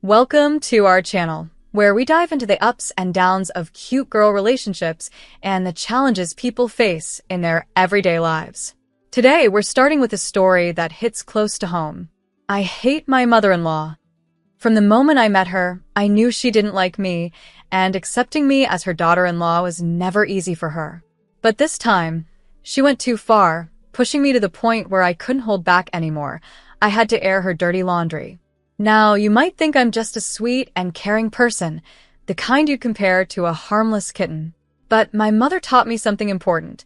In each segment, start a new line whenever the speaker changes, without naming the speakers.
Welcome to our channel, where we dive into the ups and downs of cute girl relationships and the challenges people face in their everyday lives. Today, we're starting with a story that hits close to home. I hate my mother-in-law. From the moment I met her, I knew she didn't like me, and accepting me as her daughter-in-law was never easy for her. But this time, she went too far, pushing me to the point where I couldn't hold back anymore. I had to air her dirty laundry. Now, you might think I'm just a sweet and caring person, the kind you'd compare to a harmless kitten. But my mother taught me something important.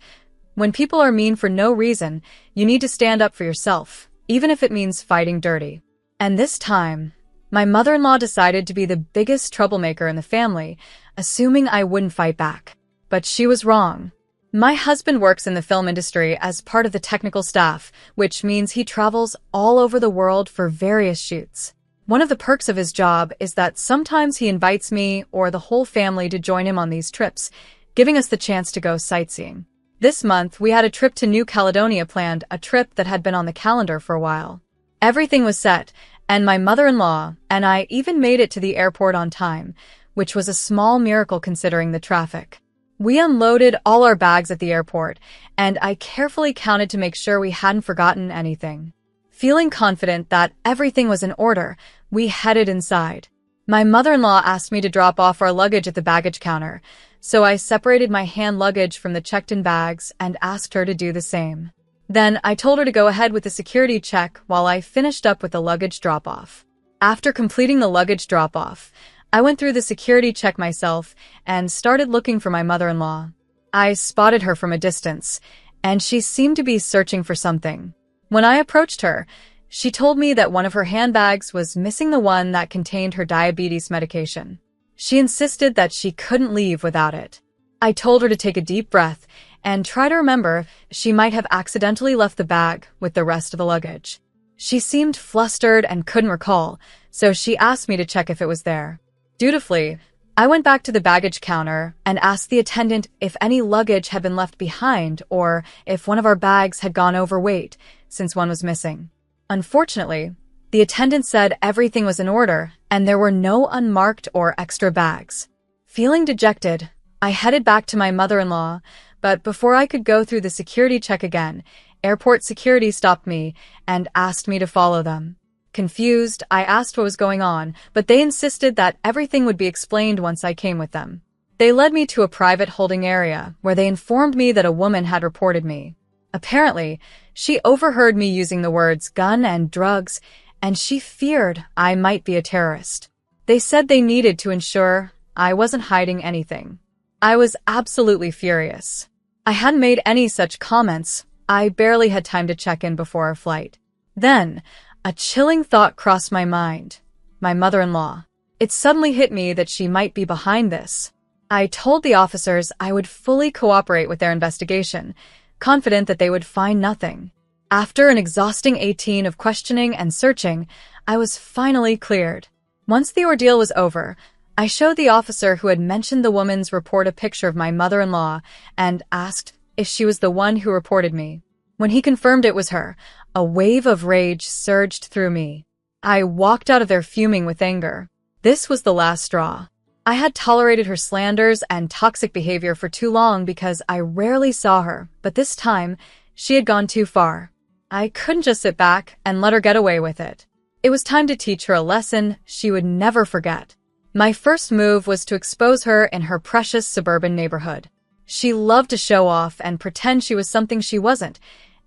When people are mean for no reason, you need to stand up for yourself, even if it means fighting dirty. And this time, my mother-in-law decided to be the biggest troublemaker in the family, assuming I wouldn't fight back. But she was wrong. My husband works in the film industry as part of the technical staff, which means he travels all over the world for various shoots. One of the perks of his job is that sometimes he invites me or the whole family to join him on these trips, giving us the chance to go sightseeing. This month, we had a trip to New Caledonia planned, a trip that had been on the calendar for a while. Everything was set, and my mother-in-law and I even made it to the airport on time, which was a small miracle considering the traffic. We unloaded all our bags at the airport, and I carefully counted to make sure we hadn't forgotten anything. Feeling confident that everything was in order, we headed inside. My mother-in-law asked me to drop off our luggage at the baggage counter, so I separated my hand luggage from the checked-in bags and asked her to do the same. Then I told her to go ahead with the security check while I finished up with the luggage drop-off. After completing the luggage drop-off, I went through the security check myself and started looking for my mother-in-law. I spotted her from a distance, and she seemed to be searching for something. When I approached her, she told me that one of her handbags was missing, the one that contained her diabetes medication. She insisted that she couldn't leave without it. I told her to take a deep breath and try to remember she might have accidentally left the bag with the rest of the luggage. She seemed flustered and couldn't recall, so she asked me to check if it was there. Dutifully, I went back to the baggage counter and asked the attendant if any luggage had been left behind or if one of our bags had gone overweight, since one was missing. Unfortunately, the attendant said everything was in order and there were no unmarked or extra bags. Feeling dejected, I headed back to my mother-in-law, but before I could go through the security check again, airport security stopped me and asked me to follow them. Confused, I asked what was going on, but they insisted that everything would be explained once I came with them. They led me to a private holding area where they informed me that a woman had reported me. Apparently, she overheard me using the words gun and drugs, and she feared I might be a terrorist. They said they needed to ensure I wasn't hiding anything. I was absolutely furious. I hadn't made any such comments. I barely had time to check in before our flight. Then, a chilling thought crossed my mind. My mother-in-law. It suddenly hit me that she might be behind this. I told the officers I would fully cooperate with their investigation, confident that they would find nothing. After an exhausting 18 of questioning and searching, I was finally cleared. Once the ordeal was over, I showed the officer who had mentioned the woman's report a picture of my mother-in-law and asked if she was the one who reported me. When he confirmed it was her, a wave of rage surged through me. I walked out of there fuming with anger. This was the last straw. I had tolerated her slanders and toxic behavior for too long because I rarely saw her, but this time, she had gone too far. I couldn't just sit back and let her get away with it. It was time to teach her a lesson she would never forget. My first move was to expose her in her precious suburban neighborhood. She loved to show off and pretend she was something she wasn't,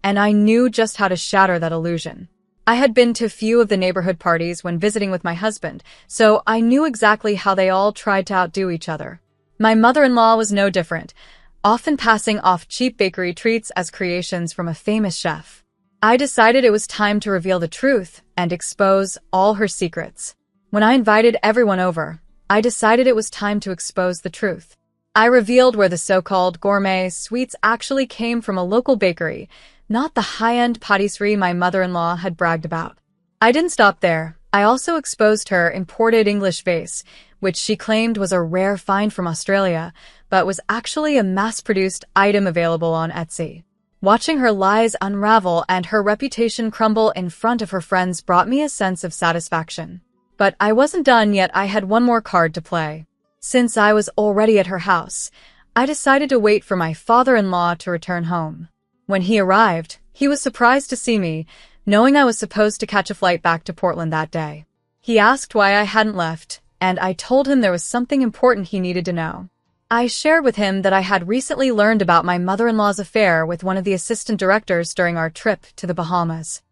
and I knew just how to shatter that illusion. I had been to few of the neighborhood parties when visiting with my husband, so I knew exactly how they all tried to outdo each other. My mother-in-law was no different, often passing off cheap bakery treats as creations from a famous chef. I decided it was time to reveal the truth and expose all her secrets. When I invited everyone over, I decided it was time to expose the truth. I revealed where the so-called gourmet sweets actually came from, a local bakery, not the high-end patisserie my mother-in-law had bragged about. I didn't stop there. I also exposed her imported English vase, which she claimed was a rare find from Australia, but was actually a mass-produced item available on Etsy. Watching her lies unravel and her reputation crumble in front of her friends brought me a sense of satisfaction. But I wasn't done yet. I had one more card to play. Since I was already at her house, I decided to wait for my father-in-law to return home. When he arrived, he was surprised to see me, knowing I was supposed to catch a flight back to Portland that day. He asked why I hadn't left, and I told him there was something important he needed to know. I shared with him that I had recently learned about my mother-in-law's affair with one of the assistant directors during our trip to the Bahamas.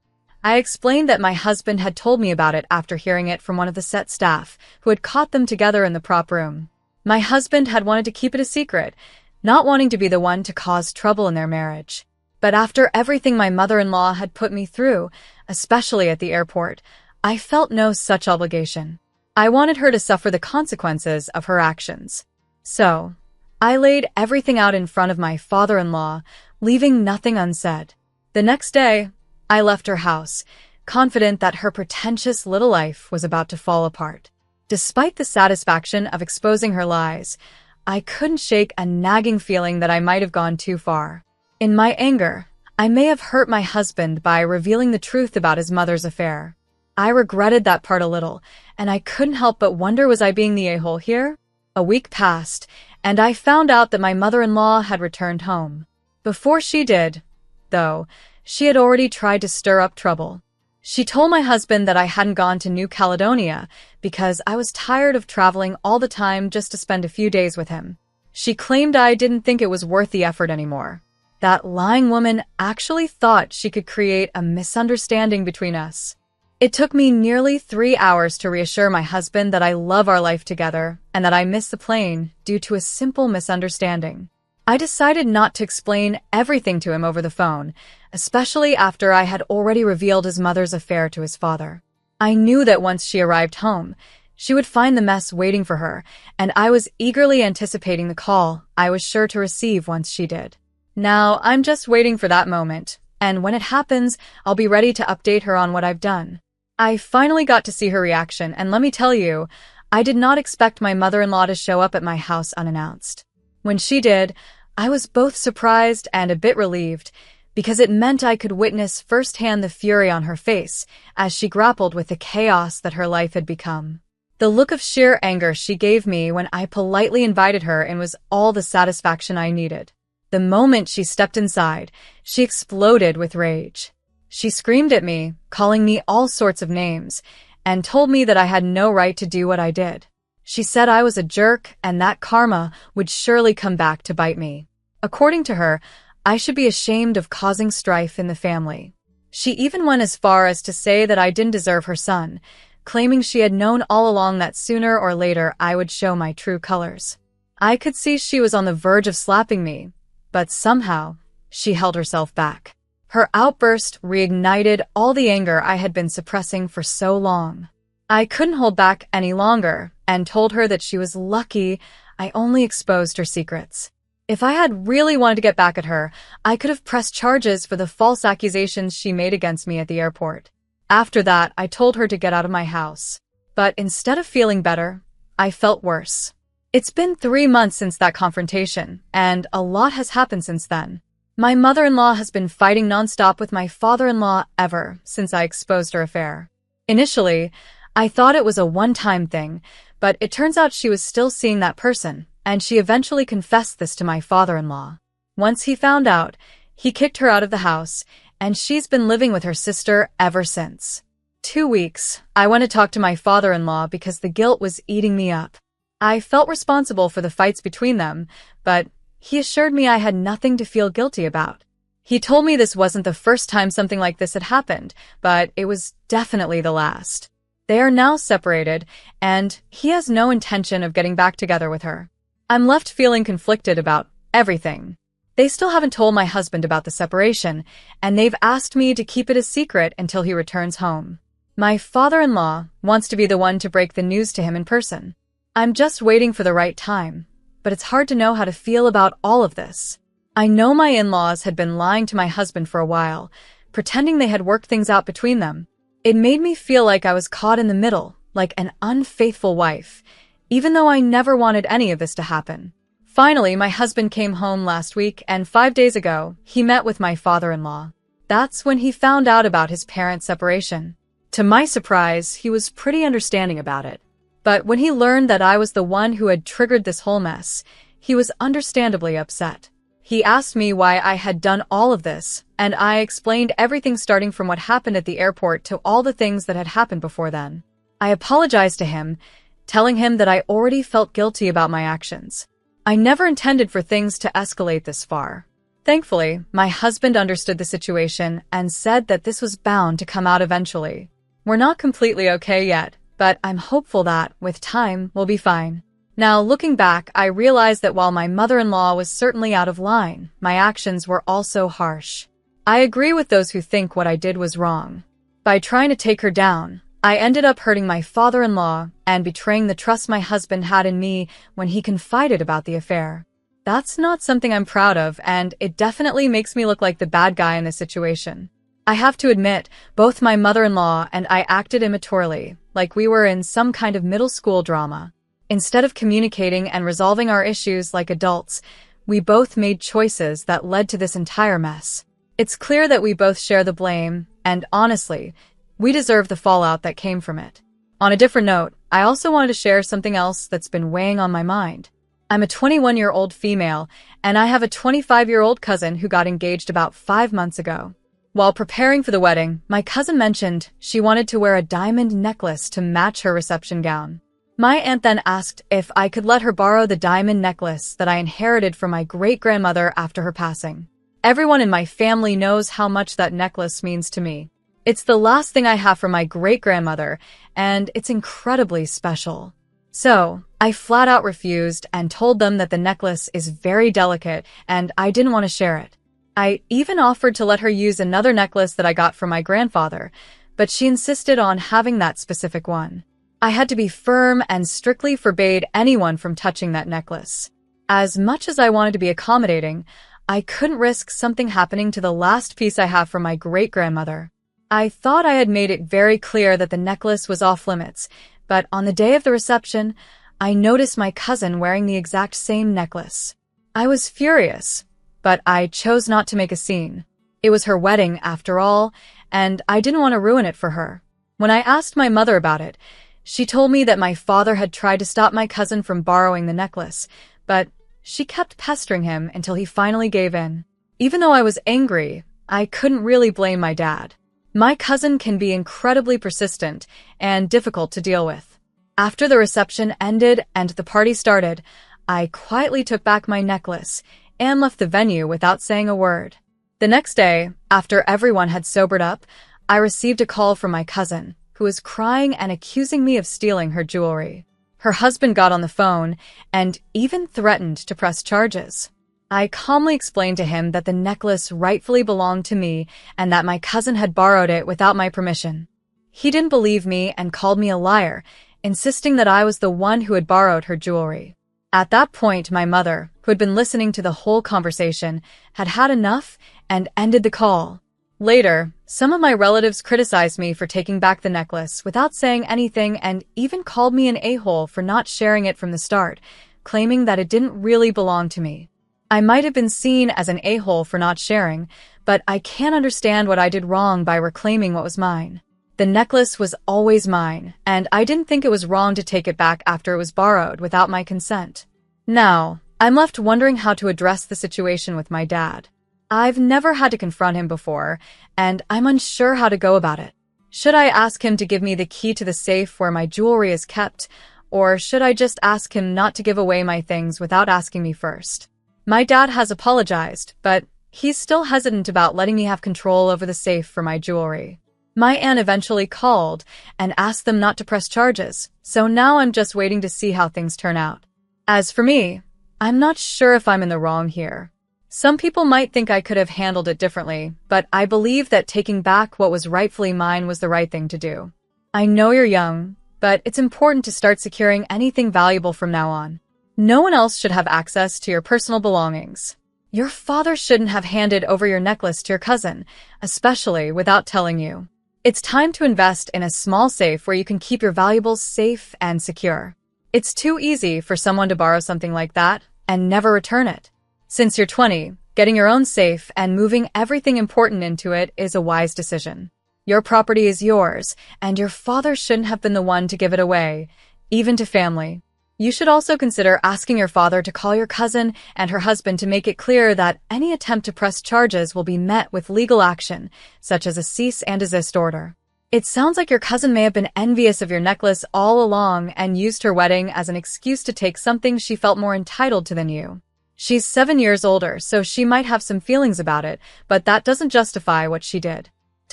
I explained that my husband had told me about it after hearing it from one of the set staff, who had caught them together in the prop room. My husband had wanted to keep it a secret, not wanting to be the one to cause trouble in their marriage. But after everything my mother-in-law had put me through, especially at the airport, I felt no such obligation. I wanted her to suffer the consequences of her actions. So, I laid everything out in front of my father-in-law, leaving nothing unsaid. The next day, I left her house, confident that her pretentious little life was about to fall apart. Despite the satisfaction of exposing her lies, I couldn't shake a nagging feeling that I might have gone too far. In my anger, I may have hurt my husband by revealing the truth about his mother's affair. I regretted that part a little, and I couldn't help but wonder, was I being the a-hole here? A week passed, and I found out that my mother-in-law had returned home. Before she did, though, she had already tried to stir up trouble. She told my husband that I hadn't gone to New Caledonia because I was tired of traveling all the time just to spend a few days with him. She claimed I didn't think it was worth the effort anymore. That lying woman actually thought she could create a misunderstanding between us. It took me nearly 3 hours to reassure my husband that I love our life together and that I missed the plane due to a simple misunderstanding. I decided not to explain everything to him over the phone, especially after I had already revealed his mother's affair to his father. I knew that once she arrived home, she would find the mess waiting for her, and I was eagerly anticipating the call I was sure to receive once she did. Now, I'm just waiting for that moment, and when it happens, I'll be ready to update her on what I've done. I finally got to see her reaction, and let me tell you, I did not expect my mother-in-law to show up at my house unannounced. When she did, I was both surprised and a bit relieved, because it meant I could witness firsthand the fury on her face as she grappled with the chaos that her life had become. The look of sheer anger she gave me when I politely invited her in was all the satisfaction I needed. The moment she stepped inside, she exploded with rage. She screamed at me, calling me all sorts of names, and told me that I had no right to do what I did. She said I was a jerk and that karma would surely come back to bite me. According to her, I should be ashamed of causing strife in the family. She even went as far as to say that I didn't deserve her son, claiming she had known all along that sooner or later I would show my true colors. I could see she was on the verge of slapping me, but somehow, she held herself back. Her outburst reignited all the anger I had been suppressing for so long. I couldn't hold back any longer and told her that she was lucky I only exposed her secrets. If I had really wanted to get back at her, I could have pressed charges for the false accusations she made against me at the airport. After that, I told her to get out of my house. But instead of feeling better, I felt worse. It's been 3 months since that confrontation, and a lot has happened since then. My mother-in-law has been fighting nonstop with my father-in-law ever since I exposed her affair. Initially, I thought it was a one-time thing, but it turns out she was still seeing that person, and she eventually confessed this to my father-in-law. Once he found out, he kicked her out of the house, and she's been living with her sister ever since. 2 weeks, I went to talk to my father-in-law because the guilt was eating me up. I felt responsible for the fights between them, but he assured me I had nothing to feel guilty about. He told me this wasn't the first time something like this had happened, but it was definitely the last. They are now separated, and he has no intention of getting back together with her. I'm left feeling conflicted about everything. They still haven't told my husband about the separation, and they've asked me to keep it a secret until he returns home. My father-in-law wants to be the one to break the news to him in person. I'm just waiting for the right time, but it's hard to know how to feel about all of this. I know my in-laws had been lying to my husband for a while, pretending they had worked things out between them. It made me feel like I was caught in the middle, like an unfaithful wife, even though I never wanted any of this to happen. Finally, my husband came home last week, and 5 days ago, he met with my father-in-law. That's when he found out about his parents' separation. To my surprise, he was pretty understanding about it. But when he learned that I was the one who had triggered this whole mess, he was understandably upset. He asked me why I had done all of this, and I explained everything starting from what happened at the airport to all the things that had happened before then. I apologized to him, telling him that I already felt guilty about my actions. I never intended for things to escalate this far. Thankfully, my husband understood the situation and said that this was bound to come out eventually. We're not completely okay yet, but I'm hopeful that, with time, we'll be fine. Now, looking back, I realized that while my mother-in-law was certainly out of line, my actions were also harsh. I agree with those who think what I did was wrong. By trying to take her down, I ended up hurting my father-in-law and betraying the trust my husband had in me when he confided about the affair. That's not something I'm proud of, and it definitely makes me look like the bad guy in this situation. I have to admit, both my mother-in-law and I acted immaturely, like we were in some kind of middle school drama. Instead of communicating and resolving our issues like adults, we both made choices that led to this entire mess. It's clear that we both share the blame, and honestly, we deserve the fallout that came from it. On a different note, I also wanted to share something else that's been weighing on my mind. I'm a 21-year-old female, and I have a 25-year-old cousin who got engaged about 5 months ago. While preparing for the wedding, my cousin mentioned she wanted to wear a diamond necklace to match her reception gown. My aunt then asked if I could let her borrow the diamond necklace that I inherited from my great-grandmother after her passing. Everyone in my family knows how much that necklace means to me. It's the last thing I have from my great-grandmother, and it's incredibly special. So, I flat out refused and told them that the necklace is very delicate and I didn't want to share it. I even offered to let her use another necklace that I got from my grandfather, but she insisted on having that specific one. I had to be firm and strictly forbade anyone from touching that necklace. As much as I wanted to be accommodating, I couldn't risk something happening to the last piece I have from my great-grandmother. I thought I had made it very clear that the necklace was off limits, but on the day of the reception, I noticed my cousin wearing the exact same necklace. I was furious, but I chose not to make a scene. It was her wedding, after all, and I didn't want to ruin it for her. When I asked my mother about it, she told me that my father had tried to stop my cousin from borrowing the necklace, but she kept pestering him until he finally gave in. Even though I was angry, I couldn't really blame my dad. My cousin can be incredibly persistent and difficult to deal with. After the reception ended and the party started, I quietly took back my necklace and left the venue without saying a word. The next day, after everyone had sobered up, I received a call from my cousin, who was crying and accusing me of stealing her jewelry. Her husband got on the phone and even threatened to press charges. I calmly explained to him that the necklace rightfully belonged to me and that my cousin had borrowed it without my permission. He didn't believe me and called me a liar, insisting that I was the one who had borrowed her jewelry. At that point, my mother, who had been listening to the whole conversation, had had enough and ended the call. Later, some of my relatives criticized me for taking back the necklace without saying anything and even called me an a-hole for not sharing it from the start, claiming that it didn't really belong to me. I might have been seen as an a-hole for not sharing, but I can't understand what I did wrong by reclaiming what was mine. The necklace was always mine, and I didn't think it was wrong to take it back after it was borrowed without my consent. Now, I'm left wondering how to address the situation with my dad. I've never had to confront him before, and I'm unsure how to go about it. Should I ask him to give me the key to the safe where my jewelry is kept, or should I just ask him not to give away my things without asking me first? My dad has apologized, but he's still hesitant about letting me have control over the safe for my jewelry. My aunt eventually called and asked them not to press charges, so now I'm just waiting to see how things turn out. As for me, I'm not sure if I'm in the wrong here. Some people might think I could have handled it differently, but I believe that taking back what was rightfully mine was the right thing to do. I know you're young, but it's important to start securing anything valuable from now on. No one else should have access to your personal belongings. Your father shouldn't have handed over your necklace to your cousin, especially without telling you. It's time to invest in a small safe where you can keep your valuables safe and secure. It's too easy for someone to borrow something like that and never return it. Since you're 20, getting your own safe and moving everything important into it is a wise decision. Your property is yours, and your father shouldn't have been the one to give it away, even to family. You should also consider asking your father to call your cousin and her husband to make it clear that any attempt to press charges will be met with legal action, such as a cease and desist order. It sounds like your cousin may have been envious of your necklace all along and used her wedding as an excuse to take something she felt more entitled to than you. She's 7 years older, so she might have some feelings about it, but that doesn't justify what she did.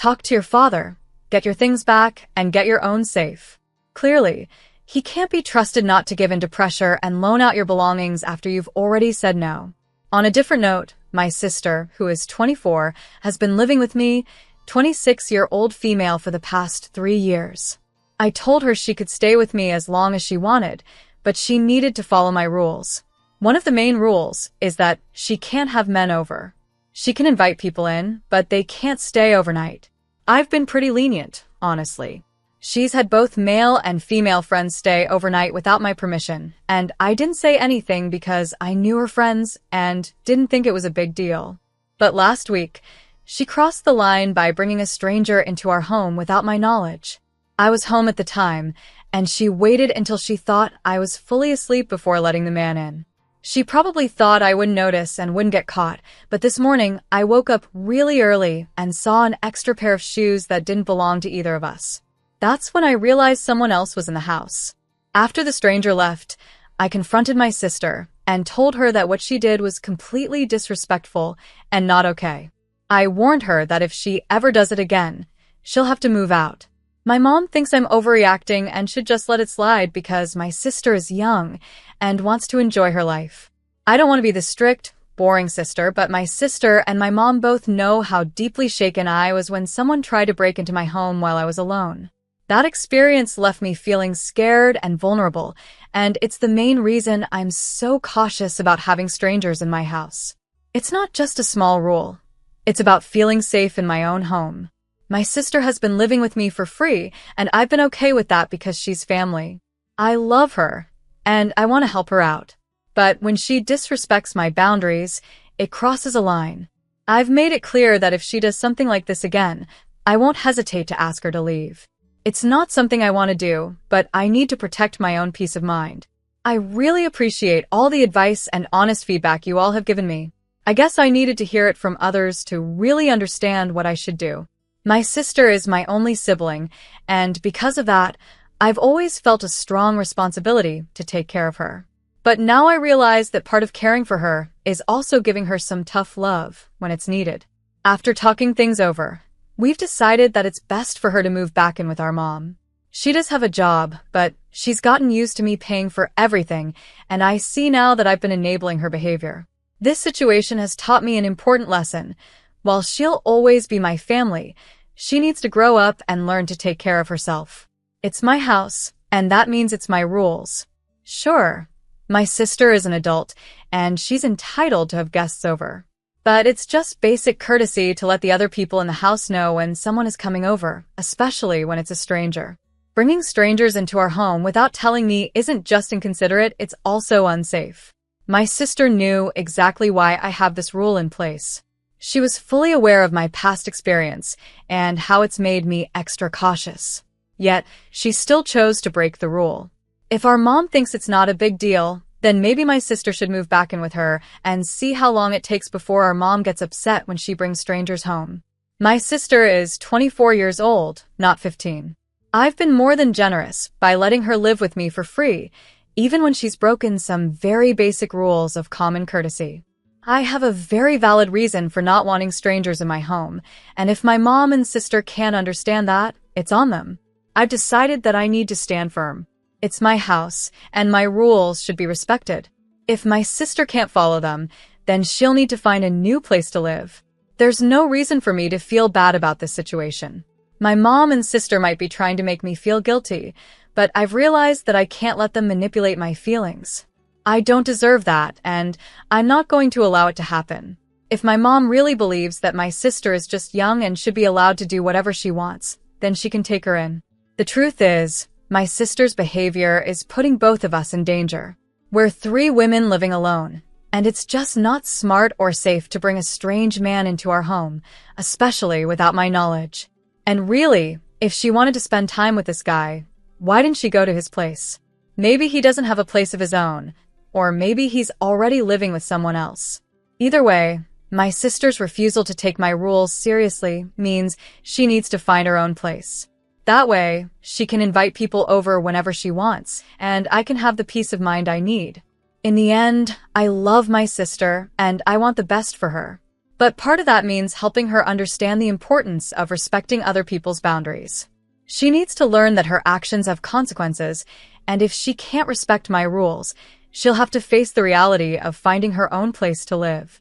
Talk to your father, get your things back, and get your own safe. Clearly, he can't be trusted not to give in to pressure and loan out your belongings after you've already said no. On a different note, my sister, who is 24, has been living with me, 26-year-old female, for the past 3 years. I told her she could stay with me as long as she wanted, but she needed to follow my rules. One of the main rules is that she can't have men over. She can invite people in, but they can't stay overnight. I've been pretty lenient, honestly. She's had both male and female friends stay overnight without my permission, and I didn't say anything because I knew her friends and didn't think it was a big deal. But last week, she crossed the line by bringing a stranger into our home without my knowledge. I was home at the time, and she waited until she thought I was fully asleep before letting the man in. She probably thought I wouldn't notice and wouldn't get caught, but this morning I woke up really early and saw an extra pair of shoes that didn't belong to either of us. That's when I realized someone else was in the house. After the stranger left, I confronted my sister and told her that what she did was completely disrespectful and not okay. I warned her that if she ever does it again, she'll have to move out. My mom thinks I'm overreacting and should just let it slide because my sister is young and wants to enjoy her life. I don't want to be the strict, boring sister, but my sister and my mom both know how deeply shaken I was when someone tried to break into my home while I was alone. That experience left me feeling scared and vulnerable, and it's the main reason I'm so cautious about having strangers in my house. It's not just a small rule. It's about feeling safe in my own home. My sister has been living with me for free, and I've been okay with that because she's family. I love her, and I want to help her out. But when she disrespects my boundaries, it crosses a line. I've made it clear that if she does something like this again, I won't hesitate to ask her to leave. It's not something I want to do, but I need to protect my own peace of mind. I really appreciate all the advice and honest feedback you all have given me. I guess I needed to hear it from others to really understand what I should do. My sister is my only sibling, and because of that, I've always felt a strong responsibility to take care of her. But now I realize that part of caring for her is also giving her some tough love when it's needed. After talking things over, we've decided that it's best for her to move back in with our mom. She does have a job, but she's gotten used to me paying for everything, and I see now that I've been enabling her behavior. This situation has taught me an important lesson. While she'll always be my family, she needs to grow up and learn to take care of herself. It's my house, and that means it's my rules. Sure, my sister is an adult, and she's entitled to have guests over. But it's just basic courtesy to let the other people in the house know when someone is coming over, especially when it's a stranger. Bringing strangers into our home without telling me isn't just inconsiderate, it's also unsafe. My sister knew exactly why I have this rule in place. She was fully aware of my past experience and how it's made me extra cautious. Yet, she still chose to break the rule. If our mom thinks it's not a big deal, then maybe my sister should move back in with her and see how long it takes before our mom gets upset when she brings strangers home. My sister is 24 years old, not 15. I've been more than generous by letting her live with me for free, even when she's broken some very basic rules of common courtesy. I have a very valid reason for not wanting strangers in my home, and if my mom and sister can't understand that, it's on them. I've decided that I need to stand firm. It's my house, and my rules should be respected. If my sister can't follow them, then she'll need to find a new place to live. There's no reason for me to feel bad about this situation. My mom and sister might be trying to make me feel guilty, but I've realized that I can't let them manipulate my feelings. I don't deserve that, and I'm not going to allow it to happen. If my mom really believes that my sister is just young and should be allowed to do whatever she wants, then she can take her in. The truth is, my sister's behavior is putting both of us in danger. We're 3 women living alone, and it's just not smart or safe to bring a strange man into our home, especially without my knowledge. And really, if she wanted to spend time with this guy, why didn't she go to his place? Maybe he doesn't have a place of his own, or maybe he's already living with someone else. Either way, my sister's refusal to take my rules seriously means she needs to find her own place. That way, she can invite people over whenever she wants, and I can have the peace of mind I need. In the end, I love my sister, and I want the best for her. But part of that means helping her understand the importance of respecting other people's boundaries. She needs to learn that her actions have consequences, and if she can't respect my rules, she'll have to face the reality of finding her own place to live.